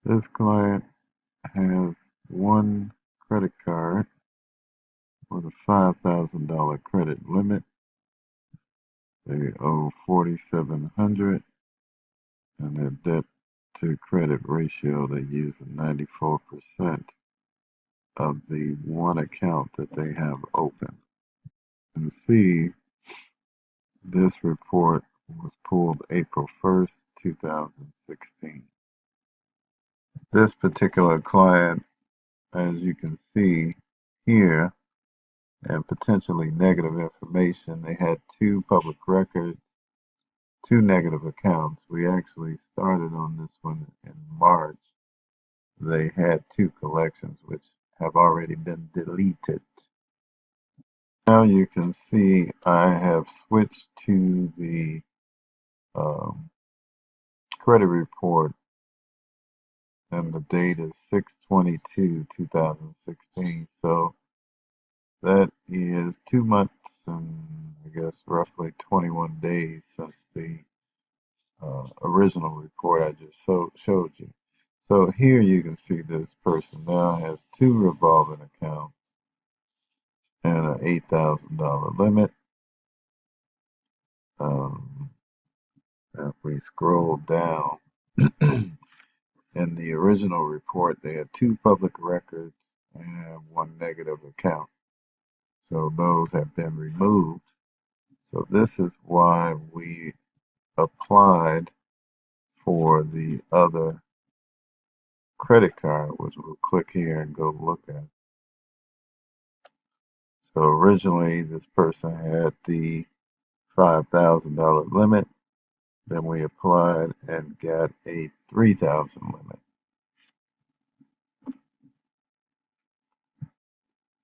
This client has one credit card with a $5,000 credit limit. They owe $4,700, and their debt to credit ratio, they use 94% of the one account that they have open. And see, this report was pulled April 1st, 2016. This particular client, as you can see here, and potentially negative information. They had two public records, two negative accounts. We actually started on this one in March. They had two collections which have already been deleted. Now you can see I have switched to the credit report, and the date is 6/22/2016. So that is 2 months and I guess roughly 21 days since the original report I just showed you. So here you can see this person now has two revolving accounts and an $8,000 limit. If we scroll down, in the original report, they had two public records and one negative account. So those have been removed. So this is why we applied for the other credit card, which we'll click here and go look at. So originally this person had the $5,000 limit. Then we applied and got a $3,000 limit.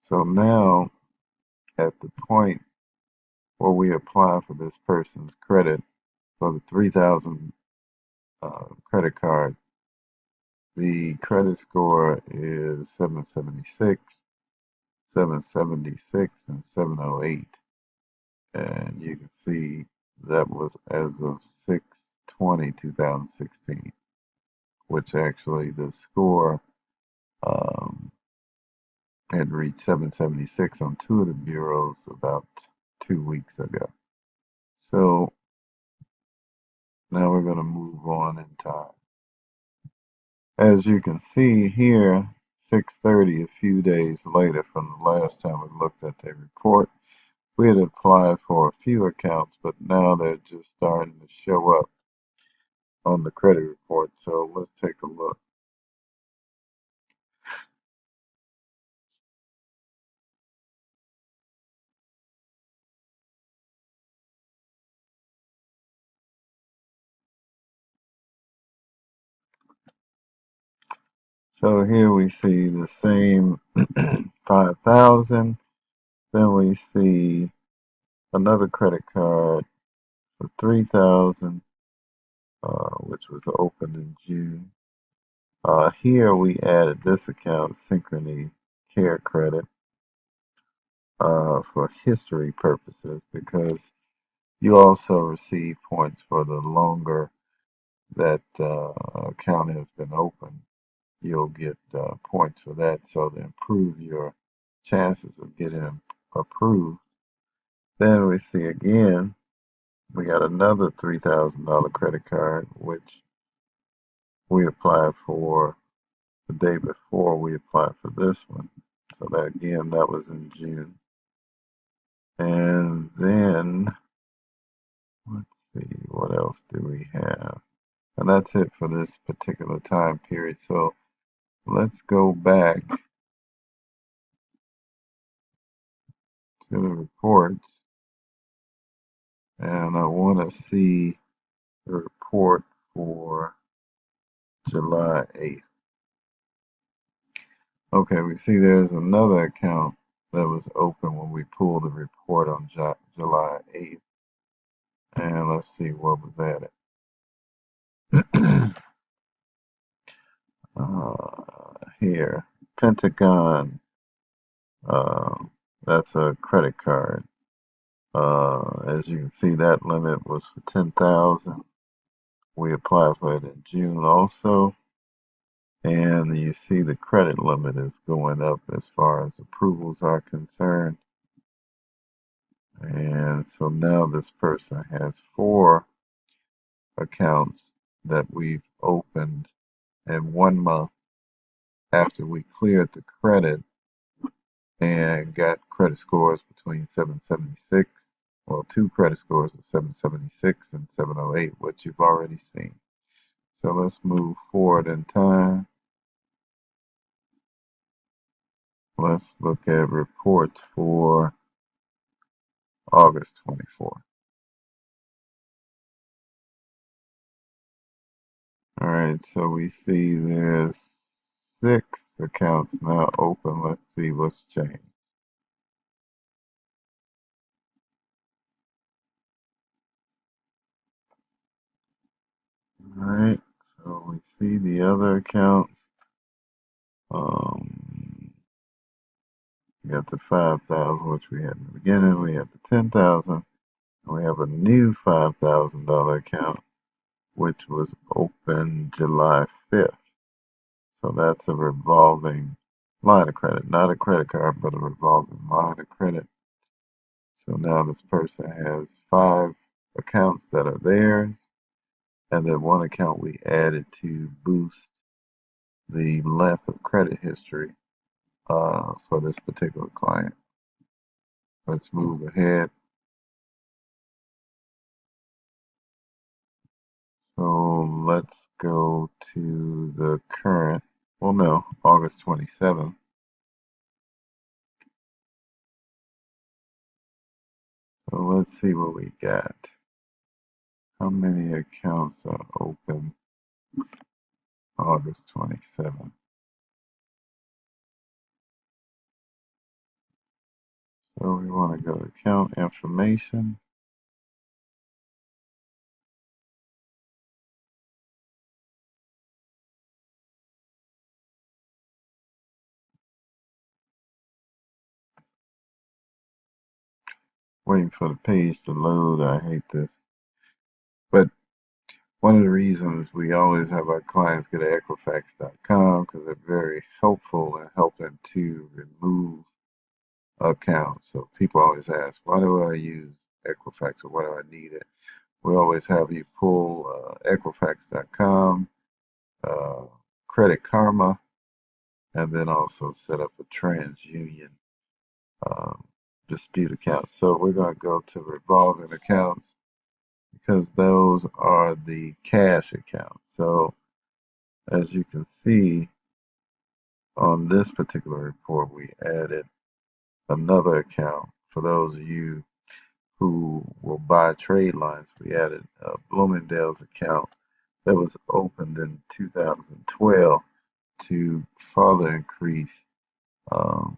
So now at the point where we apply for this person's credit for the 3,000 credit card, the credit score is 776, 776, and 708. And you can see that was as of 6/20/2016, which actually the score had reached 776 on two of the bureaus about 2 weeks ago. So now we're going to move on in time. As you can see here, 6:30, a few days later from the last time we looked at the report, we had applied for a few accounts, but now they're just starting to show up on the credit report. So let's take a look. So here we see the same 5,000. Then we see another credit card for 3,000, which was opened in June. Here we added this account, Synchrony Care Credit, for history purposes, because you also receive points for the longer that account has been open. You'll get points for that, so to improve your chances of getting approved. Then we see again, we got another $3,000 credit card, which we applied for the day before we applied for this one. So that again, that was in June. And then, let's see, what else do we have? And that's it for this particular time period. So let's go back to the reports. And I want to see the report for July 8th. Okay, we see there's another account that was open when we pulled the report on July 8th. And let's see what was added. Here, Pentagon, that's a credit card. As you can see, that limit was for 10,000. We applied for it in June also. And you see the credit limit is going up as far as approvals are concerned. And so now this person has 4 accounts that we've opened in 1 month after we cleared the credit and got credit scores between 776, well, 2 credit scores of 776 and 708, which you've already seen. So let's move forward in time. Let's look at reports for August 24th. All right, so we see there's 6 accounts now open. Let's see what's changed. All right, so we see the other accounts. We got the 5,000, which we had in the beginning. We had the 10,000, and we have a new $5,000 account, which was open July 5th. So that's a revolving line of credit, not a credit card, but a revolving line of credit. So now this person has 5 accounts that are theirs, and then 1 account we added to boost the length of credit history for this particular client. Let's move ahead. So let's go to the current, well, no, August 27th. So let's see what we got. How many accounts are open August 27th? So we want to go to account information. Waiting for the page to load. I hate this. But one of the reasons we always have our clients go to Equifax.com because they're very helpful in helping to remove accounts. So people always ask, why do I use Equifax or why do I need it? We always have you pull Equifax.com, uh, Credit Karma, and then also set up a TransUnion um, dispute account. So we're going to go to revolving accounts because those are the cash accounts. So as you can see on this particular report, we added another account. For those of you who will buy trade lines, we added a Bloomingdale's account that was opened in 2012 to further increase um,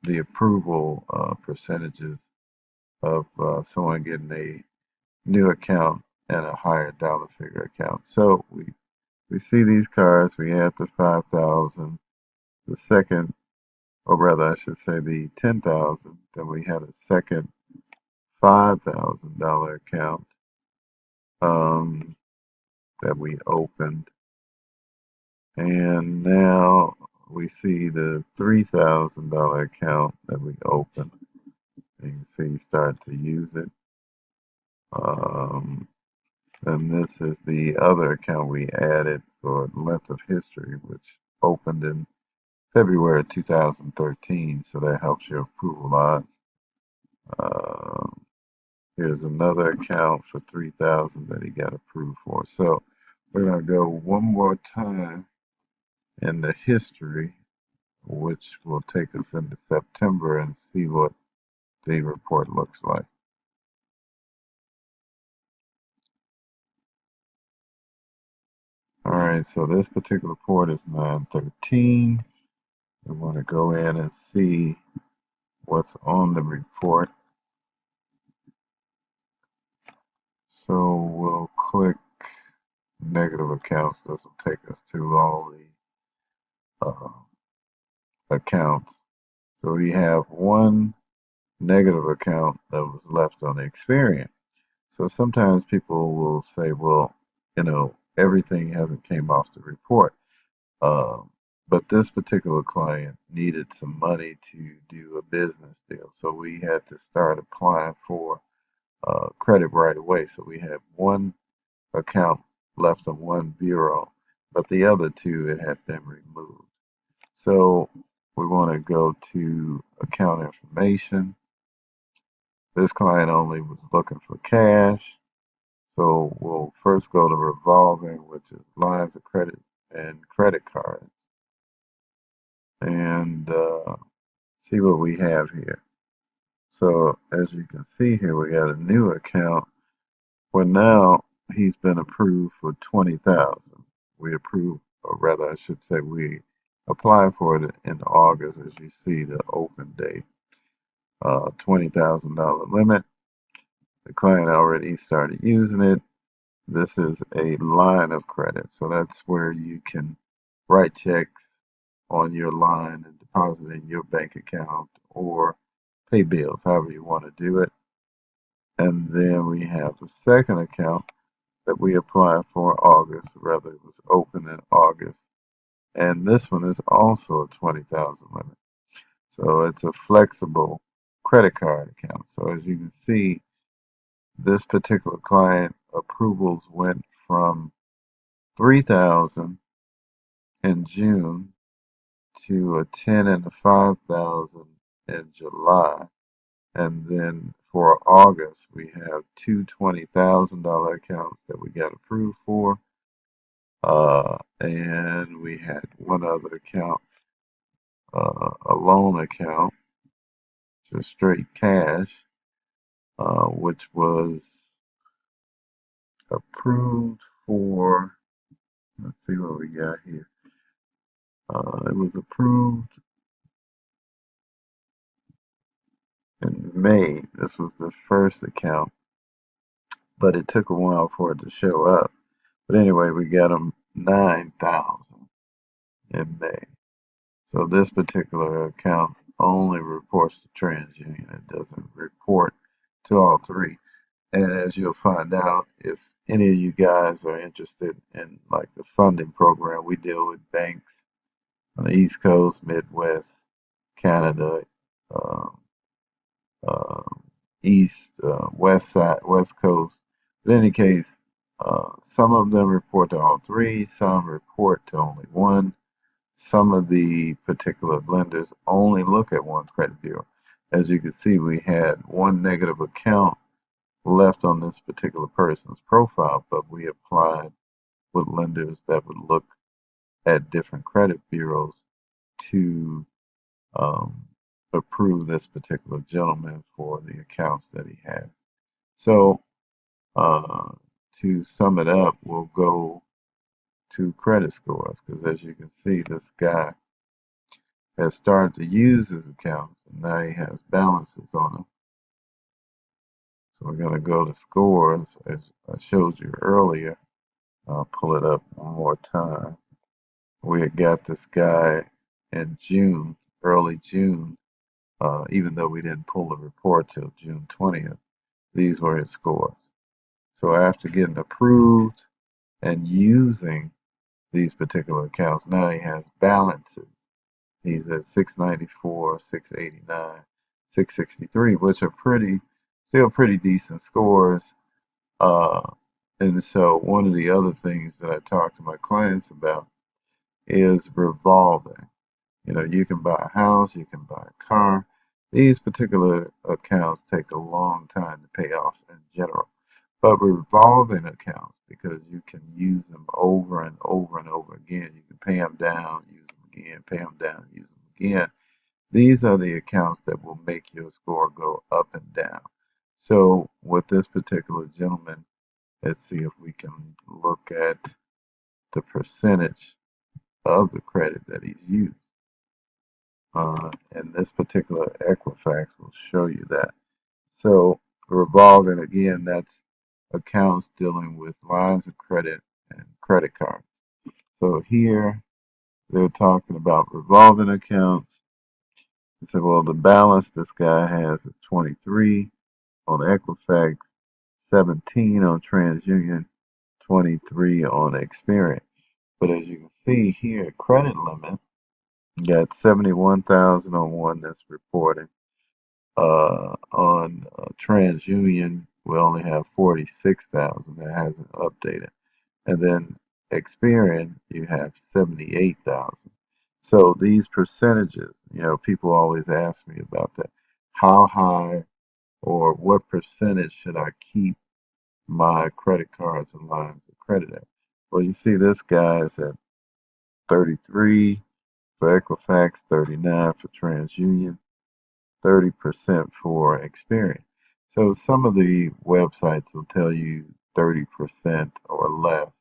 the approval percentages of someone getting a new account and a higher dollar figure account. So we see these cards. We add the 5,000, the second, or rather, I should say the 10,000. Then we had a second $5,000 account that we opened, and now we see the $3,000 account that we opened. You can see start to use it. Um, and this is the other account we added for length of history, which opened in February 2013, so that helps your approval odds. Here's another account for 3,000 that he got approved for. So we're going to go one more time in the history, which will take us into September and see what the report looks like. All right, so this particular report is 913. We want to go in and see what's on the report. So we'll click negative accounts. This will take us to all the accounts. So we have one negative account that was left on the Experian. So sometimes people will say, well, everything hasn't came off the report. Um, but this particular client needed some money to do a business deal, so we had to start applying for credit right away. So we had one account left on one bureau, but the other two it had been removed. So we want to go to account information. This client only was looking for cash. So we'll first go to revolving, which is lines of credit and credit cards, and see what we have here. So as you can see here, we got a new account where now he's been approved for 20,000. We approved, or rather, I should say, we applied for it in August, as you see the open date. $20,000 limit. The client already started using it. This is a line of credit, so that's where you can write checks on your line and deposit in your bank account or pay bills, however you want to do it. And then we have the second account that we applied for in August, rather it was open in August. And this one is also a 20,000 limit. So it's a flexible credit card account. So as you can see, this particular client approvals went from 3,000 in June to a 10 and a 5,000 in July. And then for August, we have two $20,000 accounts that we got approved for. And we had one other account, a loan account, just straight cash, which was approved for, let's see what we got here. It was approved in May. This was the first account, but it took a while for it to show up. But anyway, we got them 9,000 in May. So this particular account only reports to TransUnion. It doesn't report to all three. And as you'll find out, if any of you guys are interested in like the funding program, we deal with banks on the East Coast, Midwest, Canada, uh, uh, East, West side, West Coast. In any case, some of them report to all three, some report to only one. Some of the particular lenders only look at one credit bureau. As you can see, we had one negative account left on this particular person's profile, but we applied with lenders that would look at different credit bureaus to um, approve this particular gentleman for the accounts that he has. So, uh, to sum it up, we'll go to credit scores because as you can see, this guy has started to use his accounts and now he has balances on them. So we're going to go to scores as I showed you earlier. I'll pull it up one more time. We had got this guy in June, early June, even though we didn't pull the report till June 20th. These were his scores. So after getting approved and using these particular accounts, now he has balances. He's at 694, 689, 663, which are still pretty decent scores. Uh, and so one of the other things that I talk to my clients about is revolving. You know, you can buy a house, you can buy a car. These particular accounts take a long time to pay off in general. But revolving accounts, because you can use them over and over and over again. You can pay them down, use them again, pay them down, use them again. These are the accounts that will make your score go up and down. So with this particular gentleman, let's see if we can look at the percentage of the credit that he's used. And this particular Equifax will show you that. So revolving, again, that's accounts dealing with lines of credit and credit cards. So here they're talking about revolving accounts. They said, well, the balance this guy has is 23 on Equifax, 17 on TransUnion, 23 on Experian. But as you can see here, credit limit, you got 71,000 on one that's reporting. On TransUnion, we only have 46,000 that hasn't updated. And then Experian, you have 78,000. So these percentages, people always ask me about that. How high or what percentage should I keep my credit cards and lines of credit at? Well, you see this guy is at 33 for Equifax, 39 for TransUnion, 30% for Experian. So some of the websites will tell you 30% or less.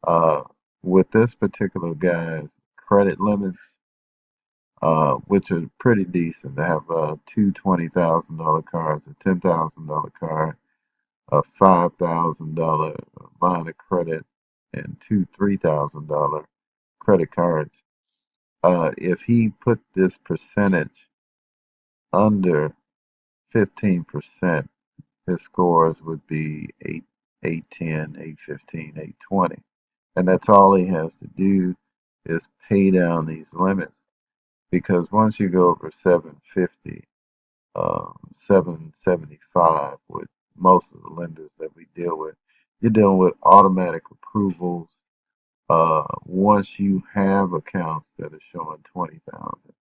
Uh, with this particular guy's credit limits, which are pretty decent, they have two $20,000 cards, a $10,000 card, a $5,000 line of credit, and two $3,000 credit cards. If he put this percentage under 15%, his scores would be 8, 810, 815, 820. And that's all he has to do is pay down these limits. Because once you go over 750, 775 with most of the lenders that we deal with, you're dealing with automatic approvals. Once you have accounts that are showing 20,000,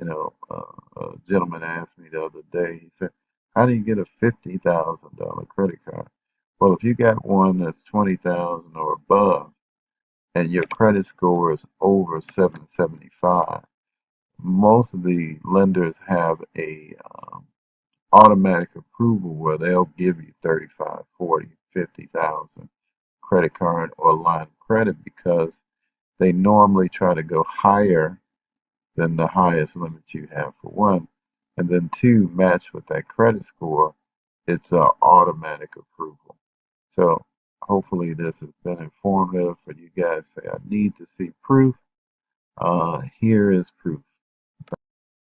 a gentleman asked me the other day, he said, how do you get a $50,000 credit card? Well, if you got one that's 20,000 or above and your credit score is over 775, most of the lenders have a automatic approval where they'll give you 35, 40, 50,000 credit card or line of credit because they normally try to go higher than the highest limit you have for one. And then two, match with that credit score, it's an automatic approval. So hopefully this has been informative for you guys. Say, I need to see proof. Here is proof.